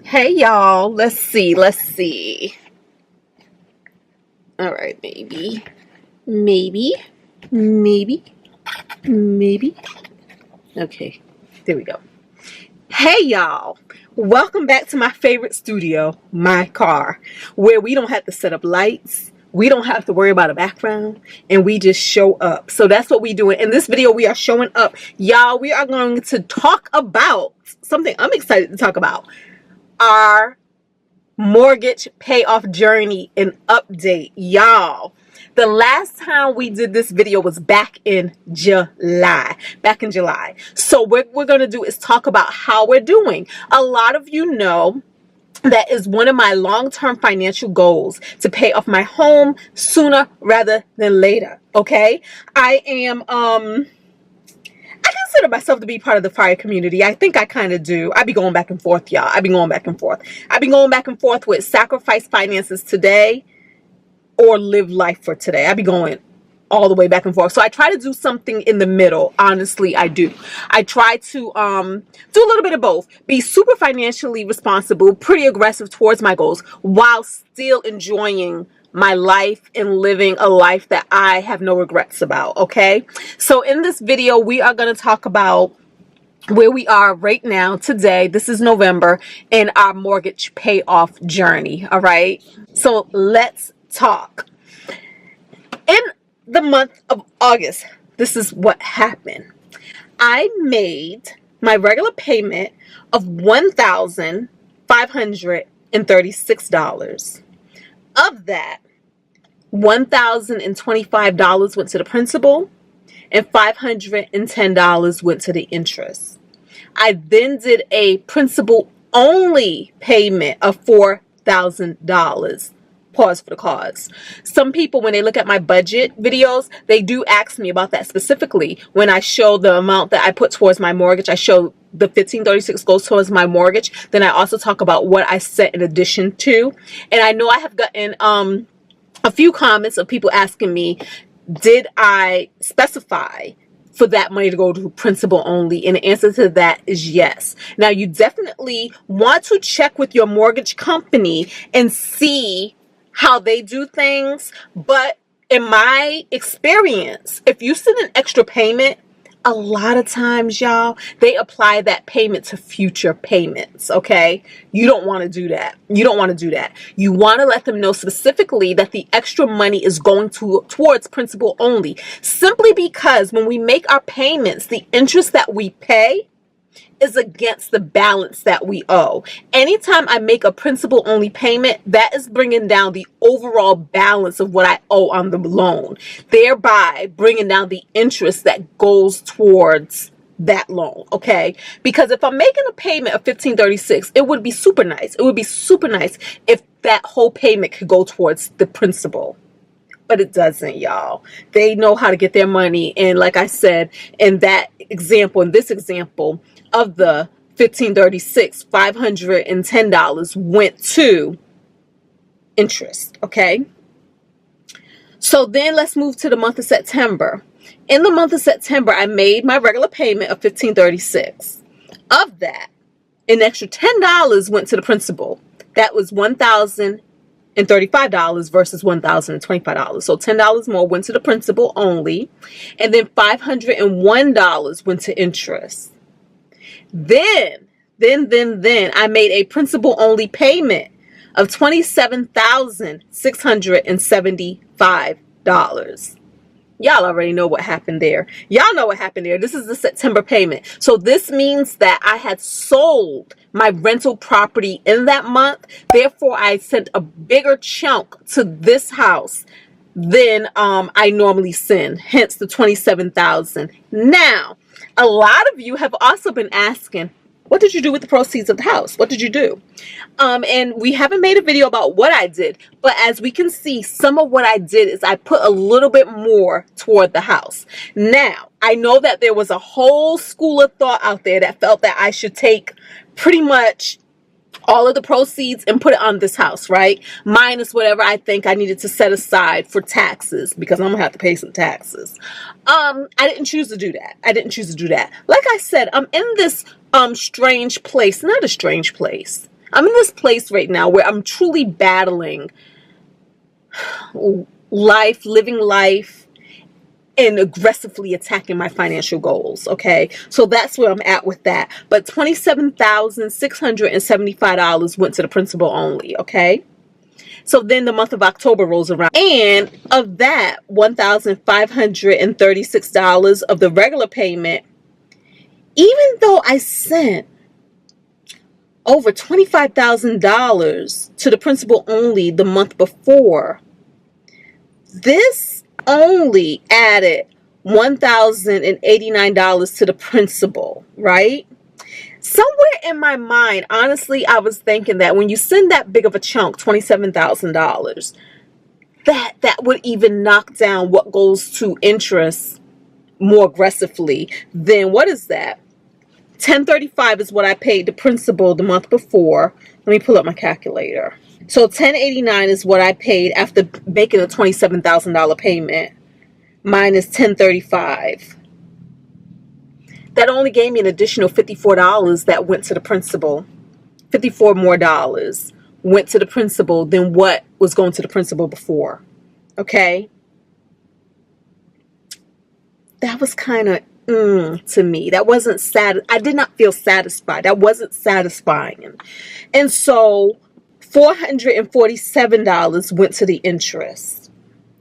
Hey y'all, let's see. All right, maybe. Okay, there we go. Hey y'all, welcome back to my favorite studio, my car, where we don't have to set up lights. We don't have to worry about a background, and we just show up. So that's what we do. In this video, we are showing up. Y'all, we are going to talk about something I'm excited to talk about. Our mortgage payoff journey and update. Y'all, the last time we did this video was back in July. So what we're going to do is talk about how we're doing. A lot of you know that is one of my long-term financial goals, to pay off my home sooner rather than later. Okay, I consider myself to be part of the fire community. I think I kind of do. I be going back and forth, y'all. I be going back and forth with sacrifice finances today or live life for today. I be going all the way back and forth. So I try to do something in the middle. Honestly, I do. I try to do a little bit of both. Be super financially responsible, pretty aggressive towards my goals, while still enjoying my life and living a life that I have no regrets about. Okay, so in this video we are going to talk about where we are right now today. This is November, in our mortgage payoff journey. All right, so let's talk. In the month of August, this is what happened. I made my regular payment of $1,536. Of that, $1,025 went to the principal and $510 went to the interest. I then did a principal only payment of $4,000. Pause for the cause. Some people, when they look at my budget videos, they do ask me about that specifically. When I show the amount that I put towards my mortgage, I show the $1,536 goes towards my mortgage. Then I also talk about what I set in addition to. And I know I have gotten a few comments of people asking me, did I specify for that money to go to principal only? And the answer to that is yes. Now, you definitely want to check with your mortgage company and see how they do things. But in my experience, if you send an extra payment, a lot of times, y'all, they apply that payment to future payments. Okay, you don't want to do that. You want to let them know specifically that the extra money is going towards principal only, simply because when we make our payments, the interest that we pay is against the balance that we owe. Anytime I make a principal only payment, that is bringing down the overall balance of what I owe on the loan, thereby bringing down the interest that goes towards that loan. Okay, because if I'm making a payment of $1,536, it would be super nice. If that whole payment could go towards the principal. But it doesn't, y'all. They know how to get their money. And like I said, in this example of the $1,536, $510 went to interest. Okay. So then let's move to the month of September. In the month of September, I made my regular payment of $1,536. Of that, an extra $10 went to the principal. That was $1,035 versus $1,025. So $10 more went to the principal only. And then $501 went to interest. Then I made a principal only payment of $27,675. Y'all already know what happened there. This is the September payment. So this means that I had sold my rental property in that month. Therefore, I sent a bigger chunk to this house than I normally send. Hence the $27,000. Now, a lot of you have also been asking, what did you do with the proceeds of the house? What did you do? And we haven't made a video about what I did, but as we can see, some of what I did is I put a little bit more toward the house. Now, I know that there was a whole school of thought out there that felt that I should take pretty much all of the proceeds and put it on this house, right? Minus whatever I think I needed to set aside for taxes, because I'm gonna have to pay some taxes. I didn't choose to do that. Like I said, I'm in this strange place. Not a strange place. I'm in this place right now where I'm truly battling life, living life, and aggressively attacking my financial goals. Okay, so that's where I'm at with that. But $27,675 went to the principal only. Okay, so then the month of October rolls around, and of that, $1,536 of the regular payment, even though I sent over $25,000 to the principal only the month before, this only added $1,089 to the principal, right? Somewhere in my mind, honestly, I was thinking that when you send that big of a chunk, $27,000, that would even knock down what goes to interest more aggressively than, what is that? $1,035 is what I paid the principal the month before. Let me pull up my calculator. So $1,089 is what I paid after making a $27,000 payment minus $1,035. That only gave me an additional $54 that went to the principal. $54 more dollars went to the principal than what was going to the principal before. Okay? That was kind of to me. That wasn't I did not feel satisfied. That wasn't satisfying. And so $447 went to the interest.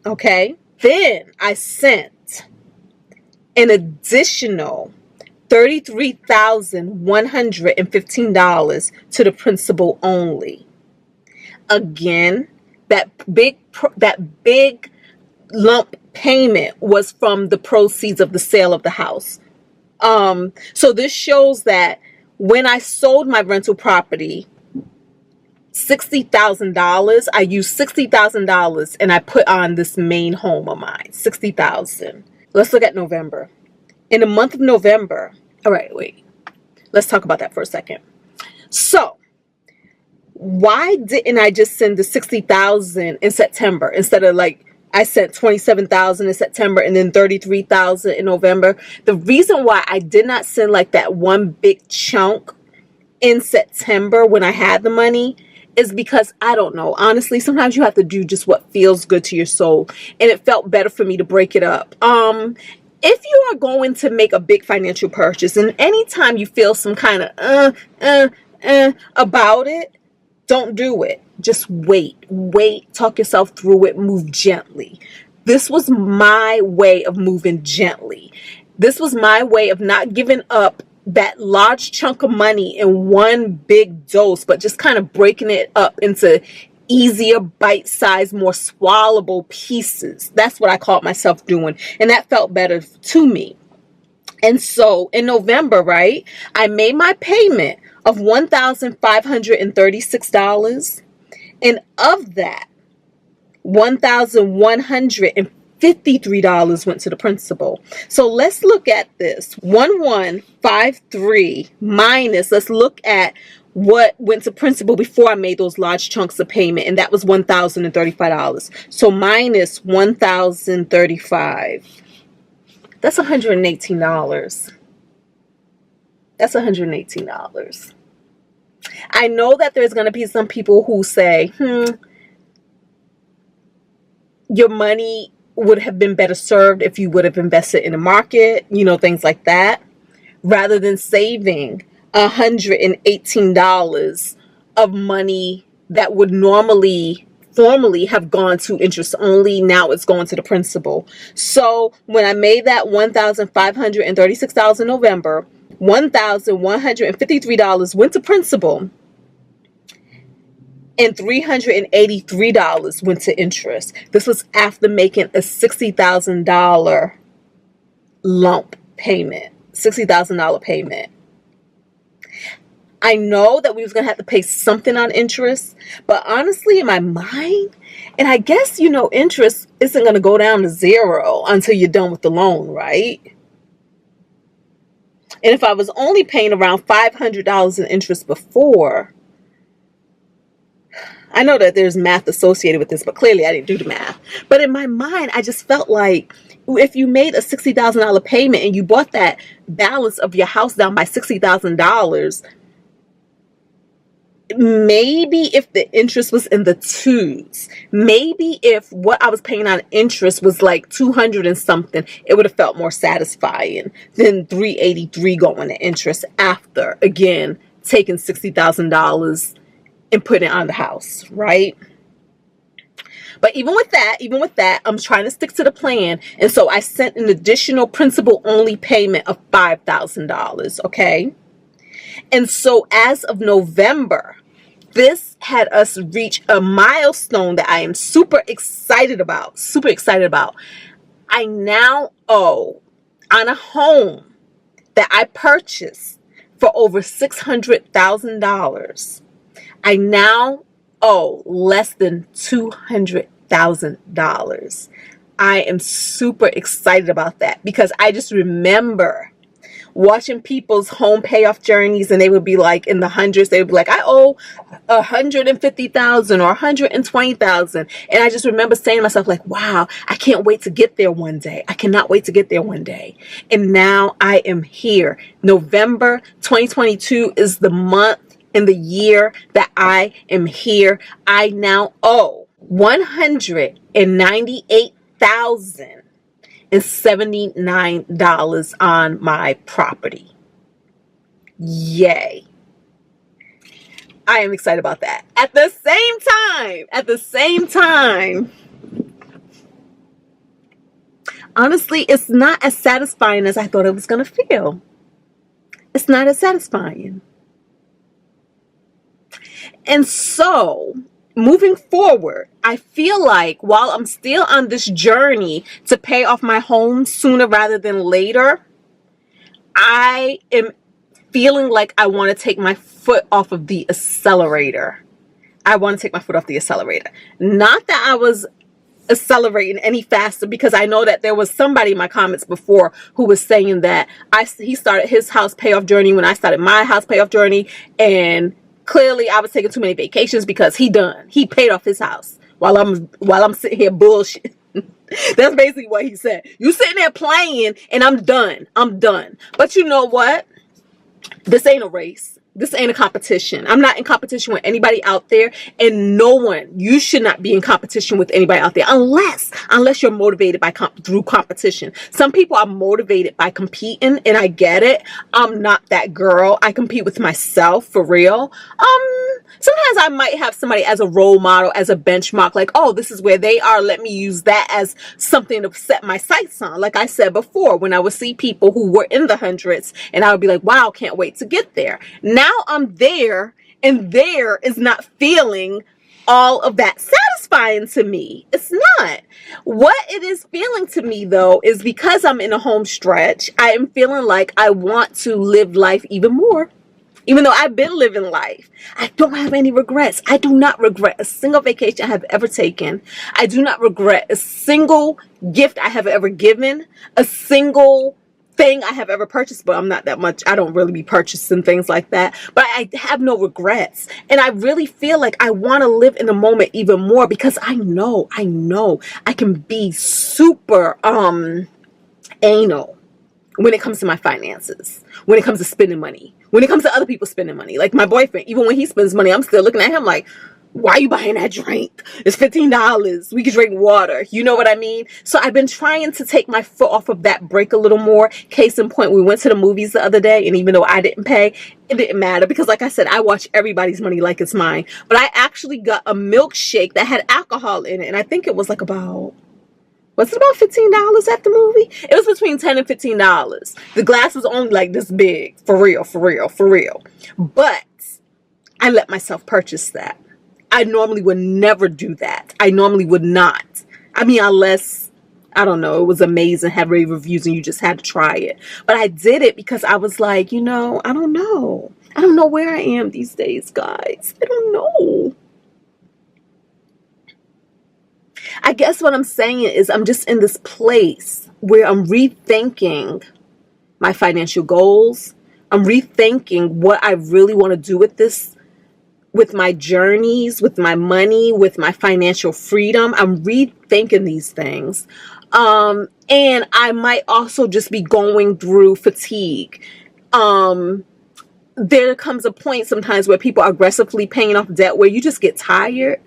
Okay? Then I sent an additional $33,115 to the principal only. Again, that big lump payment was from the proceeds of the sale of the house. So this shows that when I sold my rental property, $60,000, I used $60,000 and I put on this main home of mine, $60,000. Let's look at November. In the month of November, all right, wait. Let's talk about that for a second. So, why didn't I just send the $60,000 in September instead of like I sent $27,000 in September and then $33,000 in November? The reason why I did not send like that one big chunk in September when I had the money is because, I don't know, honestly, sometimes you have to do just what feels good to your soul, and it felt better for me to break it up. If you are going to make a big financial purchase, and anytime you feel some kind of about it, don't do it. Just wait, talk yourself through it, move gently. This was my way of moving gently. This was my way of not giving up that large chunk of money in one big dose, but just kind of breaking it up into easier, bite-sized, more swallowable pieces. That's what I caught myself doing, and that felt better to me. And so in November, right, I made my payment of $1,536, and of that, $1,153 went to the principal. So let's look at this. 1153 minus, let's look at what went to principal before I made those large chunks of payment, and that was $1,035. So minus $1,035. That's $118. That's $118. I know that there's going to be some people who say, your money would have been better served if you would have invested in the market, things like that, rather than saving $118 of money that would formerly have gone to interest only. Now it's going to the principal. So when I made that $1,536 in November, $1,153 went to principal, and $383 went to interest. This was after making a $60,000 lump payment, $60,000 payment. I know that we was going to have to pay something on interest, but honestly, in my mind, and I guess, interest isn't going to go down to zero until you're done with the loan, right? And if I was only paying around $500 in interest before, I know that there's math associated with this, but clearly I didn't do the math. But in my mind, I just felt like if you made a $60,000 payment and you brought that balance of your house down by $60,000, maybe if the interest was in the twos, maybe if what I was paying on interest was like 200 and something, it would have felt more satisfying than 383 going to interest after, again, taking $60,000 and putting it on the house, right? But even with that, I'm trying to stick to the plan. And so I sent an additional principal only payment of $5,000, okay? And so as of November, this had us reach a milestone that I am super excited about. I now owe on a home that I purchased for over $600,000. I now owe less than $200,000. I am super excited about that because I just remember watching people's home payoff journeys, and they would be like in the hundreds. They would be like, I owe $150,000 or $120,000. And I just remember saying to myself, like, wow, I can't wait to get there one day. I cannot wait to get there one day. And now I am here. November 2022 is the month and the year that I am here. I now owe $198,079 on my property. Yay. I am excited about that. At the same time, honestly, it's not as satisfying as I thought it was going to feel. It's not as satisfying. And so, moving forward, I feel like while I'm still on this journey to pay off my home sooner rather than later, I am feeling like I want to take my foot off of the accelerator. Not that I was accelerating any faster, because I know that there was somebody in my comments before who was saying that he started his house payoff journey when I started my house payoff journey, and clearly I was taking too many vacations because he paid off his house while I'm sitting here bullshit. That's basically what he said. You sitting there playing and I'm done. But you know what? This ain't a race. This ain't a competition. I'm not in competition with anybody out there, and you should not be in competition with anybody out there unless you're motivated through competition. Some people are motivated by competing, and I get it. I'm not that girl. I compete with myself for real. Sometimes I might have somebody as a role model, as a benchmark, like, oh, this is where they are. Let me use that as something to set my sights on. Like I said before, when I would see people who were in the hundreds, and I would be like, wow, can't wait to get there. Now I'm there, and there is not feeling all of that satisfying to me. It's not. What it is feeling to me, though, is because I'm in a home stretch, I am feeling like I want to live life even more. Even though I've been living life, I don't have any regrets. I do not regret a single vacation I have ever taken. I do not regret a single gift I have ever given, a single thing I have ever purchased, but I'm not that much. I don't really be purchasing things like that, but I have no regrets. And I really feel like I want to live in the moment even more, because I know I can be super, anal when it comes to my finances, when it comes to spending money, when it comes to other people spending money. Like my boyfriend, even when he spends money, I'm still looking at him like, why are you buying that drink? It's $15. We could drink water. You know what I mean? So I've been trying to take my foot off of that brake a little more. Case in point, we went to the movies the other day, and even though I didn't pay, it didn't matter, because like I said, I watch everybody's money like it's mine. But I actually got a milkshake that had alcohol in it, and I think it was like was it about $15 at the movie? It was between $10 and $15. The glass was only like this big. For real. But I let myself purchase that. I normally would never do that. I normally would not. I mean, unless, I don't know, it was amazing, had rave reviews, and you just had to try it. But I did it because I was like, I don't know. I don't know where I am these days, guys. I don't know. I guess what I'm saying is I'm just in this place where I'm rethinking my financial goals. I'm rethinking what I really want to do with this, with my journeys, with my money, with my financial freedom. I'm rethinking these things. And I might also just be going through fatigue. there comes a point sometimes where people are aggressively paying off debt where you just get tired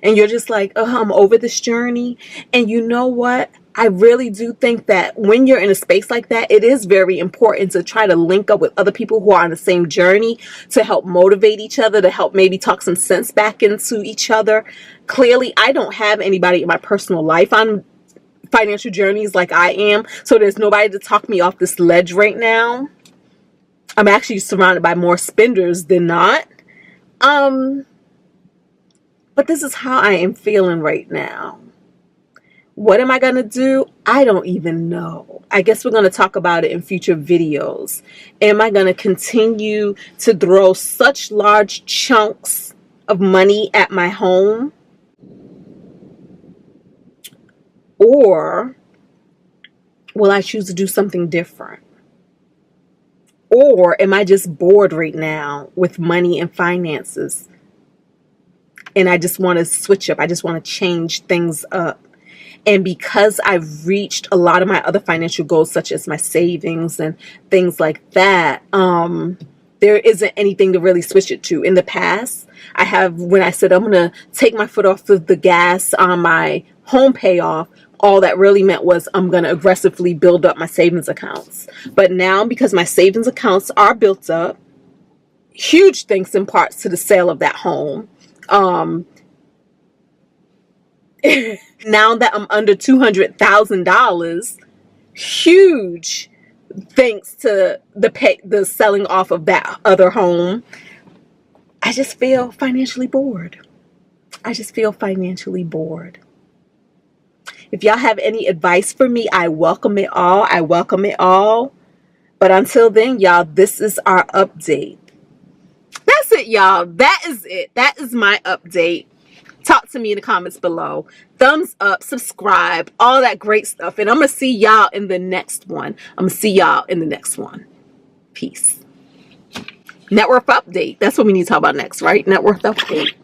and you're just like, oh, I'm over this journey. And you know what? I really do think that when you're in a space like that, it is very important to try to link up with other people who are on the same journey to help motivate each other, to help maybe talk some sense back into each other. Clearly, I don't have anybody in my personal life on financial journeys like I am, so there's nobody to talk me off this ledge right now. I'm actually surrounded by more spenders than not. But this is how I am feeling right now. What am I going to do? I don't even know. I guess we're going to talk about it in future videos. Am I going to continue to throw such large chunks of money at my home? Or will I choose to do something different? Or am I just bored right now with money and finances? And I just want to switch up. I just want to change things up. And because I've reached a lot of my other financial goals, such as my savings and things like that, there isn't anything to really switch it to. In the past, when I said I'm going to take my foot off of the gas on my home payoff, all that really meant was I'm going to aggressively build up my savings accounts. But now, because my savings accounts are built up, huge thanks in parts to the sale of that home, now that I'm under $200,000, huge thanks to the selling off of that other home, I just feel financially bored. I just feel financially bored. If y'all have any advice for me, I welcome it all. I welcome it all. But until then, y'all, this is our update. That's it, y'all. That is it. That is my update. Talk to me in the comments below. Thumbs up, subscribe, all that great stuff. And I'm going to see y'all in the next one. Peace. Net worth update. That's what we need to talk about next, right? Net worth update.